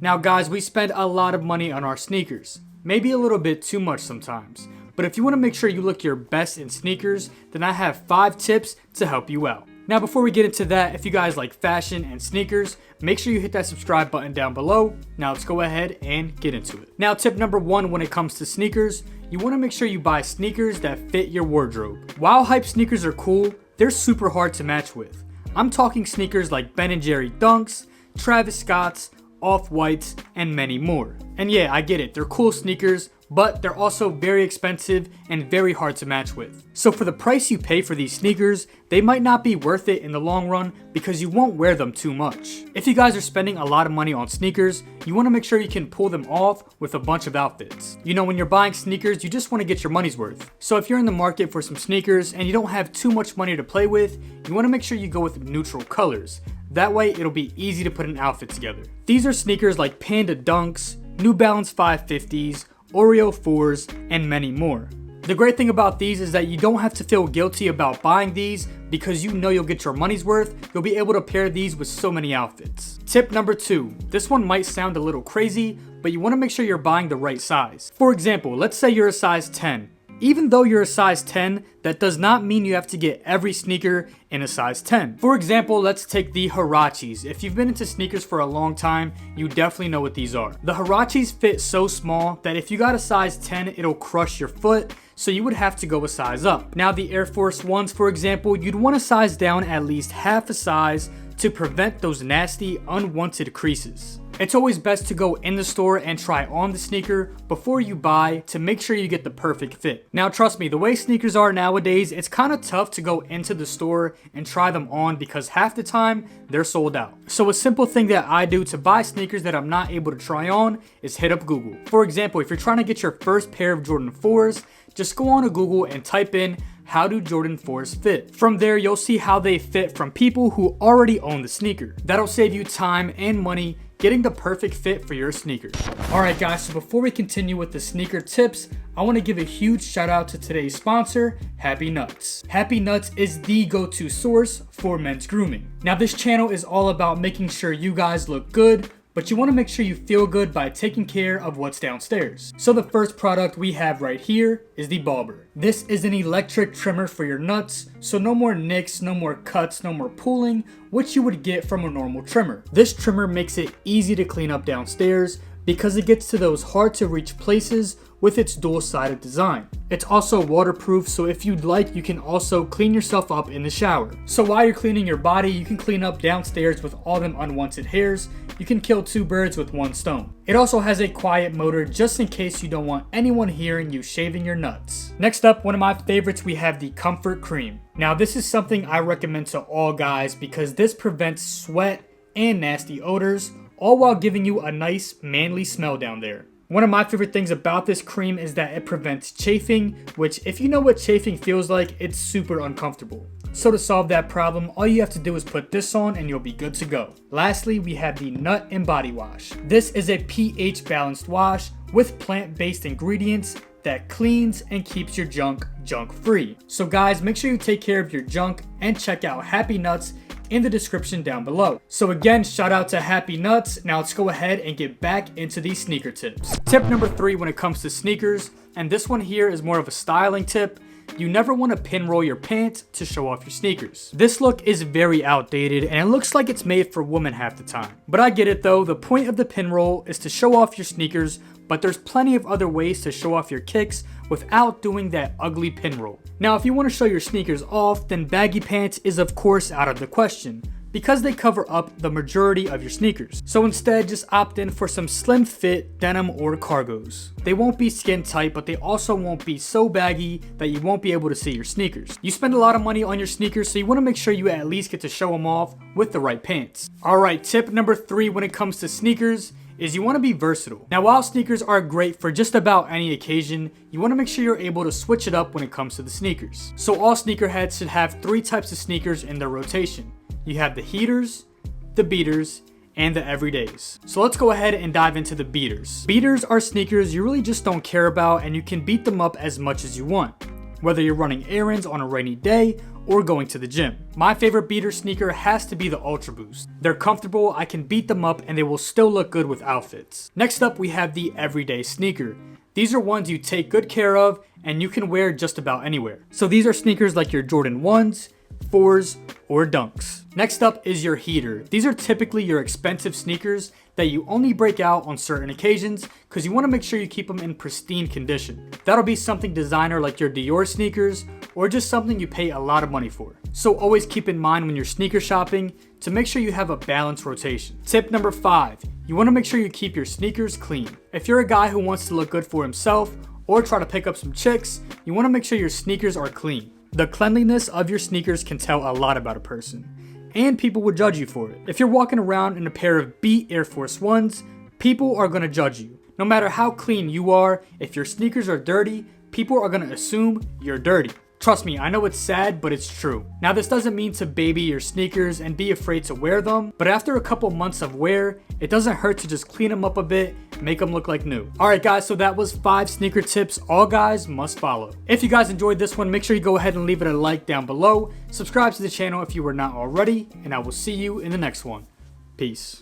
Now guys, we spend a lot of money on our sneakers, maybe a little bit too much sometimes. But if you want to make sure you look your best in sneakers, then I have 5 tips to help you out. Now before we get into that, if you guys like fashion and sneakers, make sure you hit that subscribe button down below. Now let's go ahead and get into it. Now tip number 1 when it comes to sneakers, you want to make sure you buy sneakers that fit your wardrobe. While hype sneakers are cool, they're super hard to match with. I'm talking sneakers like Ben & Jerry Dunks, Travis Scott's, Off-Whites, and many more. And yeah, I get it, they're cool sneakers, but they're also very expensive and very hard to match with. So for the price you pay for these sneakers, they might not be worth it in the long run because you won't wear them too much. If you guys are spending a lot of money on sneakers, you want to make sure you can pull them off with a bunch of outfits. You know, when you're buying sneakers, you just want to get your money's worth. So if you're in the market for some sneakers and you don't have too much money to play with, you want to make sure you go with neutral colors. That way it'll be easy to put an outfit together. These are sneakers like Panda Dunks, New Balance 550s, Oreo 4s, and many more. The great thing about these is that you don't have to feel guilty about buying these because you know you'll get your money's worth. You'll be able to pair these with so many outfits. Tip number 2. This one might sound a little crazy, but you want to make sure you're buying the right size. For example, let's say you're a size 10. Even though you're a size 10, that does not mean you have to get every sneaker in a size 10. For example, let's take the Huaraches. If you've been into sneakers for a long time, you definitely know what these are. The Huaraches fit so small that if you got a size 10, it'll crush your foot, so you would have to go a size up. Now the Air Force Ones, for example, you'd want to size down at least half a size to prevent those nasty, unwanted creases. It's always best to go in the store and try on the sneaker before you buy to make sure you get the perfect fit. Now trust me, the way sneakers are nowadays, it's kind of tough to go into the store and try them on because half the time they're sold out. So a simple thing that I do to buy sneakers that I'm not able to try on is hit up Google. For example, if you're trying to get your first pair of Jordan 4s, just go on to Google and type in how do Jordan 4s fit? From there, you'll see how they fit from people who already own the sneaker. That'll save you time and money getting the perfect fit for your sneakers. Alright guys, so before we continue with the sneaker tips, I want to give a huge shout out to today's sponsor, Happy Nuts. Happy Nuts is the go-to source for men's grooming. Now this channel is all about making sure you guys look good, but you want to make sure you feel good by taking care of what's downstairs. So the first product we have right here is the Bobber. This is an electric trimmer for your nuts, so no more nicks, no more cuts, no more pulling, which you would get from a normal trimmer. This trimmer makes it easy to clean up downstairs because it gets to those hard to reach places with its dual-sided design. It's also waterproof, so if you'd like, you can also clean yourself up in the shower. So while you're cleaning your body, you can clean up downstairs with all them unwanted hairs. You can kill 2 birds with 1 stone. It also has a quiet motor just in case you don't want anyone hearing you shaving your nuts. Next up, one of my favorites, we have the Comfort Cream. Now this is something I recommend to all guys because this prevents sweat and nasty odors, all while giving you a nice manly smell down there. One of my favorite things about this cream is that it prevents chafing, which if you know what chafing feels like, it's super uncomfortable. So to solve that problem, all you have to do is put this on and you'll be good to go. Lastly, we have the Nut and Body Wash. This is a pH balanced wash with plant-based ingredients that cleans and keeps your junk free. So guys, make sure you take care of your junk and check out Happy Nuts in the description down below. So again, shout out to Happy Nuts. Now let's go ahead and get back into these sneaker tips. Tip number 3 when it comes to sneakers, and this one here is more of a styling tip. You never want to pinroll your pants to show off your sneakers. This look is very outdated and it looks like it's made for women half the time. But I get it though, the point of the pinroll is to show off your sneakers, but there's plenty of other ways to show off your kicks without doing that ugly pinroll. Now if you want to show your sneakers off, then baggy pants is of course out of the question, because they cover up the majority of your sneakers. So instead, just opt in for some slim fit denim or cargos. They won't be skin tight, but they also won't be so baggy that you won't be able to see your sneakers. You spend a lot of money on your sneakers, so you want to make sure you at least get to show them off with the right pants. Alright, tip number 3 when it comes to sneakers is you want to be versatile. Now while sneakers are great for just about any occasion, you want to make sure you're able to switch it up when it comes to the sneakers. So all sneakerheads should have 3 types of sneakers in their rotation. You have the heaters, the beaters, and the everydays. So let's go ahead and dive into the beaters. Beaters are sneakers you really just don't care about and you can beat them up as much as you want. whether you're running errands on a rainy day or going to the gym. My favorite beater sneaker has to be the Ultra Boost. They're comfortable, I can beat them up, and they will still look good with outfits. Next up, we have the everyday sneaker. These are ones you take good care of and you can wear just about anywhere. So these are sneakers like your Jordan 1s, 4s, or Dunks. Next up is your heater. These are typically your expensive sneakers that you only break out on certain occasions because you want to make sure you keep them in pristine condition. That'll be something designer like your Dior sneakers or just something you pay a lot of money for. So always keep in mind when you're sneaker shopping to make sure you have a balanced rotation. Tip number 5, you want to make sure you keep your sneakers clean. If you're a guy who wants to look good for himself or try to pick up some chicks, you want to make sure your sneakers are clean. The cleanliness of your sneakers can tell a lot about a person, and people will judge you for it. If you're walking around in a pair of beat Air Force Ones, people are going to judge you. No matter how clean you are, if your sneakers are dirty, people are going to assume you're dirty. Trust me, I know it's sad, but it's true. Now this doesn't mean to baby your sneakers and be afraid to wear them, but after a couple months of wear, it doesn't hurt to just clean them up a bit, make them look like new. Alright guys, so that was 5 sneaker tips all guys must follow. If you guys enjoyed this one, make sure you go ahead and leave it a like down below, subscribe to the channel if you were not already, and I will see you in the next one. Peace.